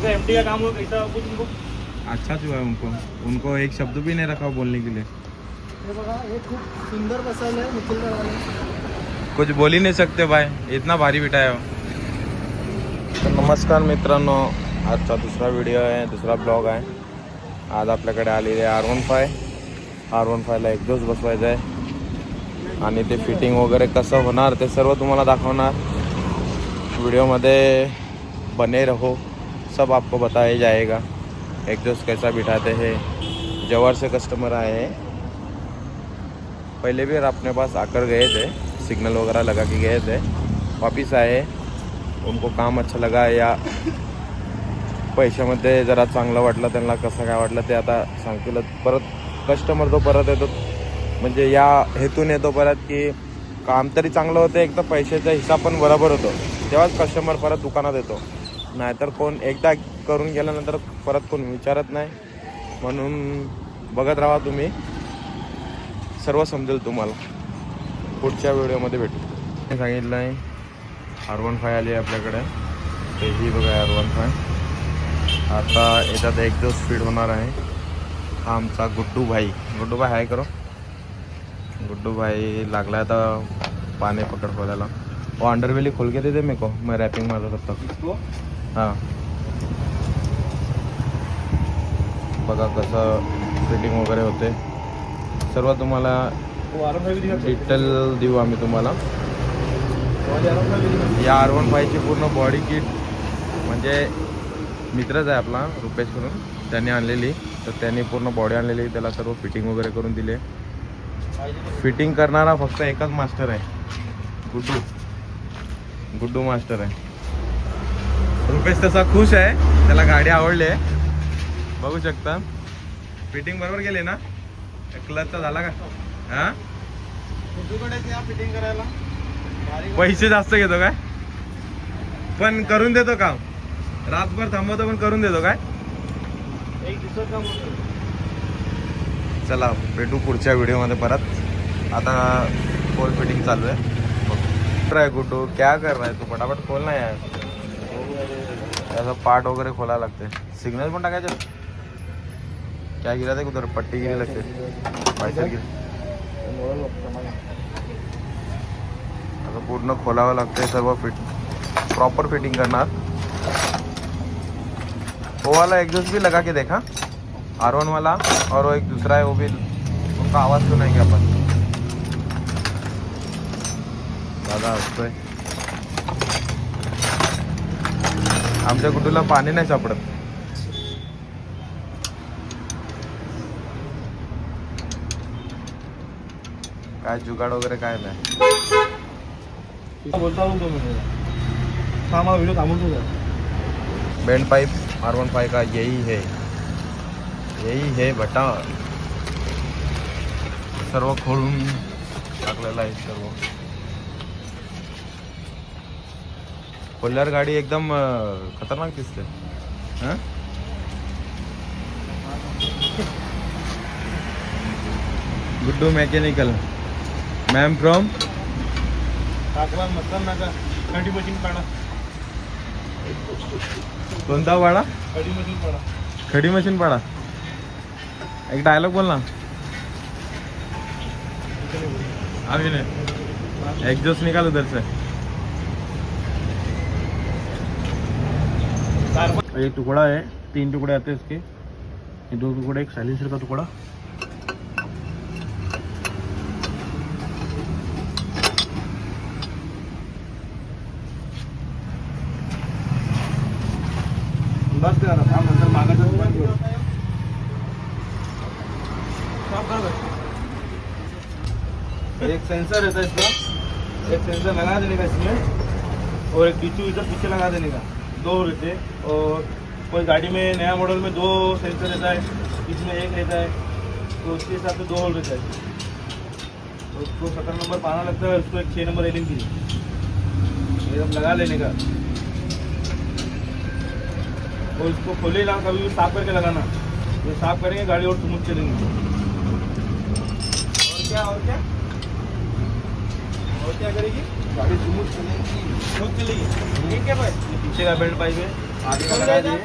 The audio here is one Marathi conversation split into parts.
उनका एमडी का काम हो कैसा कुछ उनको अच्छा जो है उनको एक शब्द भी नहीं रखा बोलने के लिए. हे बघा हे खूप सुंदर बसवलं आहे निखिलदाराने. कुछ बोल ही नहीं सकते भाई, इतना भारी बिठा है. तर नमस्कार मित्रांनो, आजचा दुसरा व्हिडिओ आहे, दुसरा ब्लॉग आहे. आज आपल्याकडे आलेले R15ला एक्झॉस्ट बसवायचं आहे आणि ते फिटिंग वगैरे कसं होणार ते सर्व तुम्हाला दाखवणार. वीडियोमध्ये बने रहो, सब आपको बताया जाएगा. एग्जॉस्ट कैसा बिठाते हैं. जवार से कस्टमर आए हैं, पहले भी अपने पास आकर गए थे, सिग्नल वगैरह लगा के गए थे, वापस आए. उनको काम अच्छा लगा या पैशामध्ये जरा चांगलं वाटलं, त्यांना कसं काय वाटलं ते आता सांगतील. परत कस्टमर तो परत येतो, म्हणजे या हेतून येतो परत की काम तरी चांगलं होतं, एक तर पैशाचा हिसाब पण बरोबर होतो, तेव्हाच कस्टमर परत दुकानात येतो. नाहीतर कोण एकदा करून गेल्यानंतर परत कोण विचारत नाही. म्हणून बघत राहा तुम्ही, सर्व समजेल तुम्हाला. पुढच्या व्हिडिओमध्ये भेटू. सांगितलं आहे R15 आली आहे आपल्याकडे, ते ही बघा R15. आता याच्यात एक्झॉस्ट फीड होणार आहे. हा आमचा गुड्डू भाई हाय करो. गुड्डू भाई लागला आता पानी पकड़ खोलायला. वो अंडरवेली खोल के दे दे मेरे को, मैं रैपिंग मार तब तक. हां बघा कसं फिटिंग वगैरे होते, सर्व तुम्हाला डिटेल देऊ आम्ही तुम्हाला. या R15ची पूर्ण बॉडी किट म्हणजे मित्रच आहे आपला रुपेश करून, त्यांनी आणलेली. तर त्यांनी पूर्ण बॉडी आणलेली, त्याला सर्व फिटिंग वगैरे करून दिले. फिटिंग करणारा फक्त एकच मास्टर आहे, गुड्डू मास्टर आहे. रुपेश तसा खुश आहे, त्याला गाडी आवडली आहे, बघू शकता. फिटिंग बरोबर गेले ना, क्लचचा झाला का? हां फिटिंग करायला पैसे जास्त घेतो काय, पण करून देतो काम. रातभर थांबवतो पण करून देतो काय. एक दिवसात काम होतं. चला भेटू पुढच्या व्हिडिओमध्ये परत. आता पोल फिटिंग चालू आहे. गुड्डू क्या कर रहा है तू, फटाफट खोल ना यार. ऐसा पार्ट वगैरे खोलायला लागते. सिग्नल पण टाकायचे. क्या गिरा ते उधर पट्टी गिरी लागते, पैसा गिर. आता पूर्ण खोलावं लागते, सर्व प्रॉपर फिटिंग करणार. वो वाला एग्जॉस्ट भी लगा के देखा R1 वाला, और वो एक दूसरा है वो भी, उनका आवाज़ सुनाएंगे अपन. दादा हसतोय. आमच्या गुड्डूला पाणी नाही सापडत. काय जुगाड वगैरे काय नाही. बोलता हूँ तो मैं हमारा वीडियो थांबून तुझा. बेंड पाइप R15 का यही है बटा. सर्व खोलून टाकलेलं आहे. सर्व खोलल्यावर गाडी एकदम खतरनाक दिसते. हां गुड्डू मेकॅनिकल मॅम फ्रॉम टाकला मस्तन नाका कडी मशीन पाडा. कोणता वाडा? कडी मशीन पाडा. खडी मशीन पाडा. एक डायलॉग बोल ना. अभी नहीं, एग्जॉस्ट निकाल उधर से. ये टुकड़ा है, 3 टुकड़े आते हैं इसके. ये 2 टुकड़े, एक साइलेंसर का टुकड़ा. बस कर रहा था नंतर मागाचा दुकान घेऊ. एक सेंसर रहता है इसका, एक सेंसर लगा देने का इसमें, और एक पीछू इधर पीछे लगा देने का. 2 रहते. और कोई गाड़ी में नया मॉडल में 2 सेंसर रहता है, इसमें 1 रहता है, तो उसके हिसाब से 2 होल रहता है. तो उसको 17 नंबर पाना लगता है, उसको एक 6 नंबर रेलिंग की एकदम लगा लेने का. और इसको खोले ना, कभी भी साफ करके लगाना. ये साफ करेंगे गाड़ी और स्मूथ चलेंगी. और क्या करेगी गाड़ी स्मूथ चलेगी. ठीक है भाई. पीछे का बेल्ट पाइप है, आगे का लगा दिए.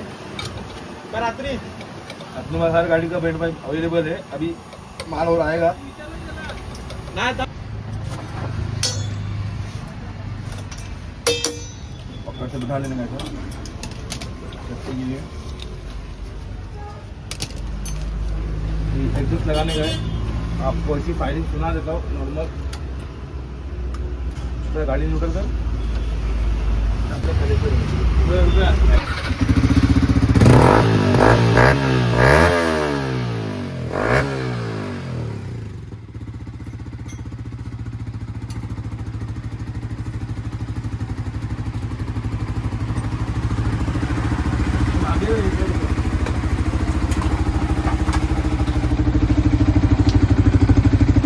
अपने पास हर गाड़ी का बेल्ट पाइप अवेलेबल है, अभी माल और आएगा। पकड़ से बिठा लेने का के लिए एग्जॉस्ट लगाने का है। आपको ऐसी फायरिंग सुना देता हूँ नॉर्मल। गाड़ी न्यूट्रल कर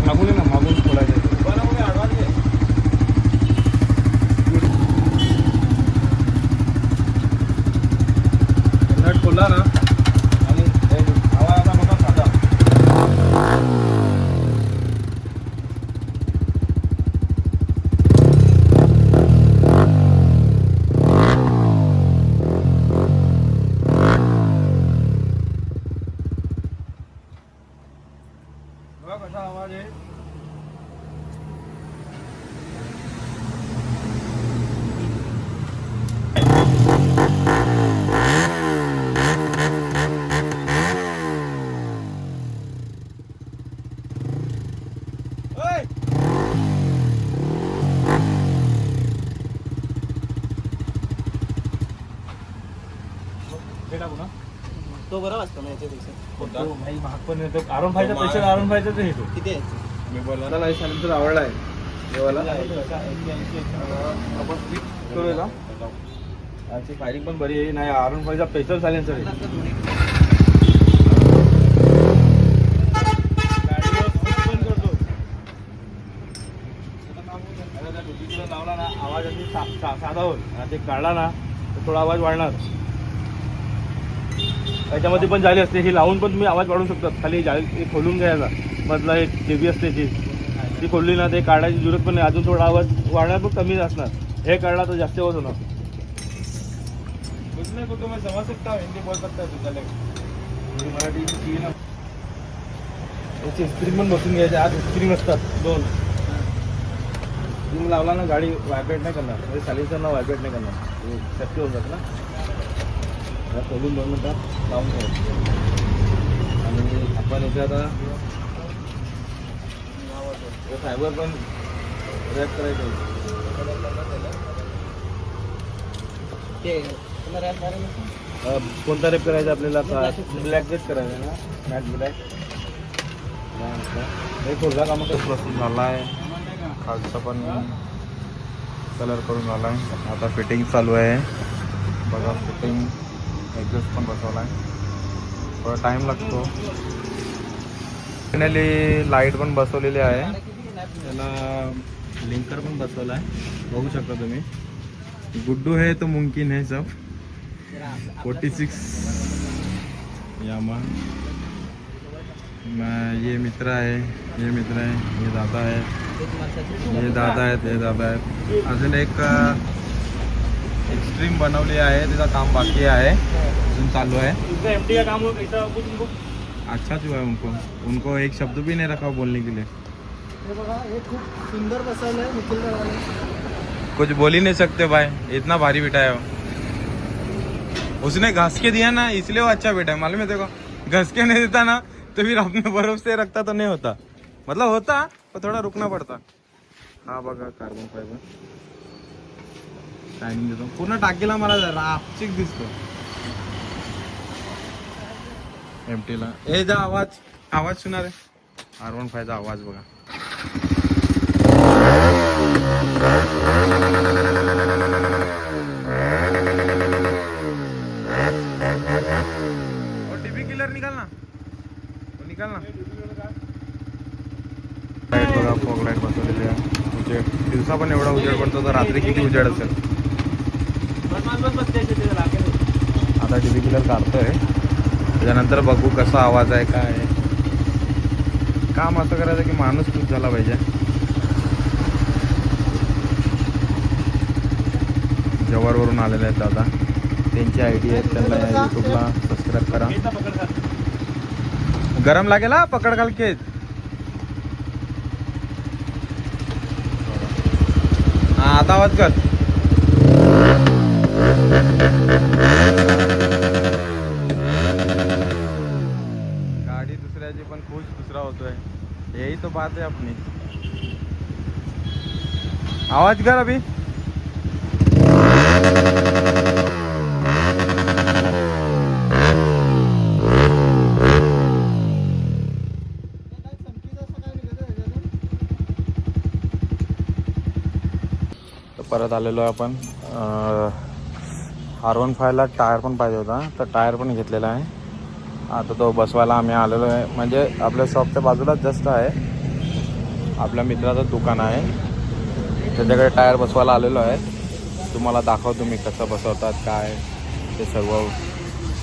मागून ना मागून खोलायचं नट खोला ना आणि हवा आता बघा साधा बघा कसा आवाज आहे। तो बरा वाजतो ना याच्यापेक्षा. तो भाई महाग पण येतो आरून फायचा पैसे आरून फायचा तर येतो किती आहे? मी बोलला नाही सांगितलं आवडला आहे देवाला आपण फिट करूया का याची फायरिंग पण बरी आहे नाही आरून फायचा स्पेशल सायलेन्सर आहे गाडीवर switch बंद करतो आता डुटीला लावला ना आवाज अशी साधा होईल ते काढला ना तर थोडा आवाज वाढणार त्याच्यामध्ये पण जाळी असते ही लावून पण तुम्ही आवाज वाढवू शकतात खाली जाळी खोलून घ्यायचा मधला एक जेबी असते ती खोलली ना ते काढायची जरूरत पण नाही अजून थोडा आवाज वाढणार पण कमी असणार हे काढला तर जास्त आवाज होणार कुछ नहीं को तो मैं समझ सकता हूँ हिंदी बोल सकता है चले मराठी ची ना याची स्क्रीन पण बसून घ्यायचे आज स्क्रीन असतात दोन स्क्रीन लावला ना गाडी व्हायब्रेट नाही करणार म्हणजे सायलेन्सरला व्हायब्रेट नाही करणार सेफ्टी होऊन जातं ना खोलून 2 मिनिटात लावून घ्यायचं आणि आपण इथे आता फायबर पण रॅप करायचं ते तुला रॅप मारायला कोणता रॅप करायचा आपल्याला ब्लॅक रेड करायचा ना मॅट ब्लॅक हे खोलला का मग बसून झाला आहे खालचा पण कलर करून झाला आहे आता फिटिंग चालू आहे बघा फिटिंग एक्झॉस्ट पण बसवला आहे थोडा टाईम लागतो फायनली लाईट पण बसवलेली आहे त्याला लिंकर पण बसवला आहे बघू शकता तुम्ही गुड्डू है तो मुमकिन है सब 46 यामा ये मित्र है ये मित्र है ये दादा है ये दादा आहेत हे दादा आहेत अजून एक एक्स्ट्रीम बनवली आहे तिचं काम बाकी आहे अजून चालू है एमटी का काम हो कैसा कुछ उनको अच्छा जो है उनको एक शब्द भी नहीं रखा बोलने के लिए हे बघा हे खूप सुंदर बसवलं आहे निखिल दादाने. कुछ बोल ही नहीं सकते भाई इतना भारी बेटा है वो उसने घस के दिया ना इसलिए वो अच्छा बेटा है मालूम है देखो घस के नहीं देता ना तो फिर अपने भरोसे रखता तो नहीं होता मतलब होता पर थोड़ा रुकना पड़ता हा बघा कार्बन फायबर टायमिंग देतो पूर्ण टाकीला मला रापचिक दिसतो एमटीला ए जा आवाज सुना रे R15 चा आवाज बघा टीव्ही किलर निकाल ना लाईट बघा फॉग लाईट बसवलेली आहे उजेड दिवसा पण एवढा उजेड पडतो तर रात्री किती उजेड असेल आता टीव्ही किलर काढतोय त्याच्यानंतर बघू कसा आवाज आहे काय आहे काम असं करायचं की माणूस खुश झाला पाहिजे जव्हारवरून आलेले आहेत दादा त्यांची आयडी आहेत त्यांना यूट्यूबला सबस्क्राईब सबस्क्राईब करा. घेता पकड का गरम लागेल हा, पकड घाल के. हा आता आवाज कर. गाडी दुसऱ्याची पण खुश दुसरा होतोय. यही तो बात है अपनी. आवाज कर अभी. काय चमकीचं असं काय निघतं ह्याच्यातून? तर परत आलेलो आहे आपण. R15ला टायर पण पाहिजे होता, तर टायर पण घेतलेला आहे. आता तो बसवायला आम्ही आलेलो आहे. म्हणजे आपल्या शॉपच्या बाजूलाच जस्ट आहे, आपल्या मित्राचं दुकान आहे, त्याच्याकडे टायर बसवायला आलेलो आहे. तुम्हाला दाखवतो मी कसं बसवतात काय ते सर्व,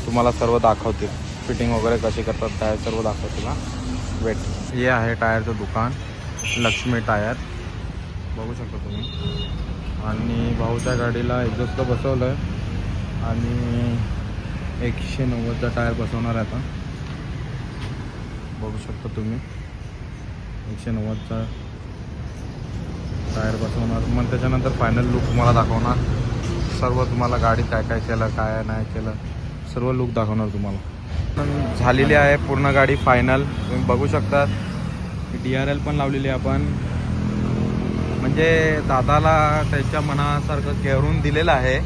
तुम्हाला सर्व दाखवतील. फिटिंग वगैरे कशी करतात काय सर्व दाखवतील. ना वेट, हे आहे टायरचं दुकान, लक्ष्मी टायर, बघू शकता तुम्ही. आणि भाऊच्या गाडीला एक्झॉस्ट बसवलं आहे आणि 190चा टायर बसवणार आहे आता. बघू शकता तुम्ही 190चा टायर बसवणार. मग त्याच्यानंतर फायनल लुक तुम्हाला दाखवणार. सर्व तुम्हाला गाडी काय काय केलं काय नाही केलं सर्व लुक दाखवणार तुम्हाला. पण झालेली आहे पूर्ण गाडी फायनल. तुम्ही बघू शकता DRL पण लावलेली आहे आपण. म्हणजे दादाला त्याच्या मनासारखं करून दिलेलं आहे.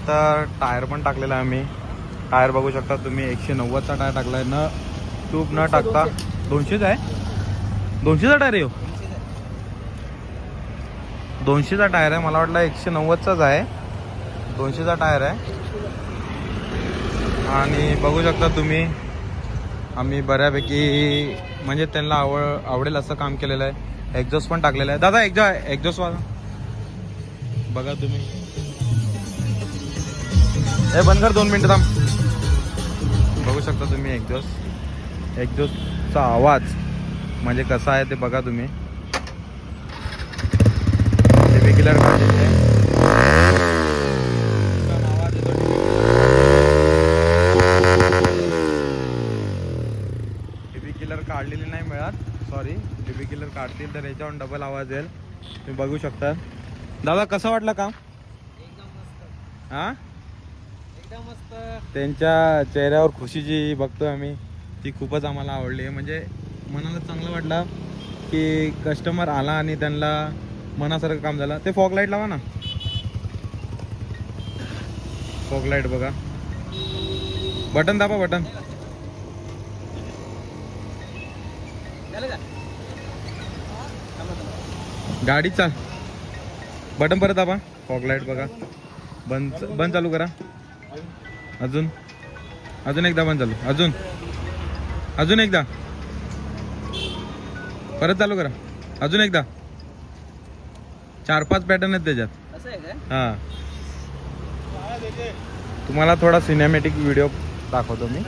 तर टायर पण टाकलेला आहे आम्ही. टायर बघू शकता तुम्ही 190चा टायर टाकला आहे, न ट्यूब न टाकता. 200चा आहे, 200चा टायर आहे. 200चा टायर आहे, मला वाटलं 190चाच आहे. 200चा टायर आहे. आणि बघू शकता तुम्ही आम्ही बऱ्यापैकी म्हणजे त्यांना आवडेल असं काम केलेलं आहे. एक्झॉस्ट पण टाकलेलं आहे. दादा एक्झॉस्ट वाला बघा तुम्ही. हे बंद कर, 2 मिनिटं थांब. बघू शकता तुम्ही एक्झॉस्टचा आवाज म्हणजे कसा आहे ते बघा तुम्ही. टीव्ही किलर काढलेली आहे, आवाज येतो. टीव्ही किलर काढलेली नाही मिळत, सॉरी. टीव्ही किलर काढतील तर याच्यावर डबल आवाज येईल. तुम्ही बघू शकता. दादा कसं वाटलं काम? एकदम मस्त, हा, एकदम मस्त. त्यांच्या चेहऱ्यावर खुशी जी बघतोय आम्ही ती खूपच आम्हाला आवडली. म्हणजे मनाला चांगलं वाटलं की कस्टमर आला आणि त्यांना मनासारखं काम झालं. ते फॉग लाईट लावा ना, फॉग लाईट बघा. बटन दाबा, बटन. गाडी चाल, बटन परत दाबा. फॉग लाईट बघा. बंद चालू करा. अजून एकदा बंद चालू. अजून एकदा परत चालू करा. अजून एकदा. 4-5 पॅटर्न आहेत त्याच्यात. असं आहे काय? हां, तुम्हाला थोडा सिनेमॅटिक व्हिडिओ दाखवतो मी.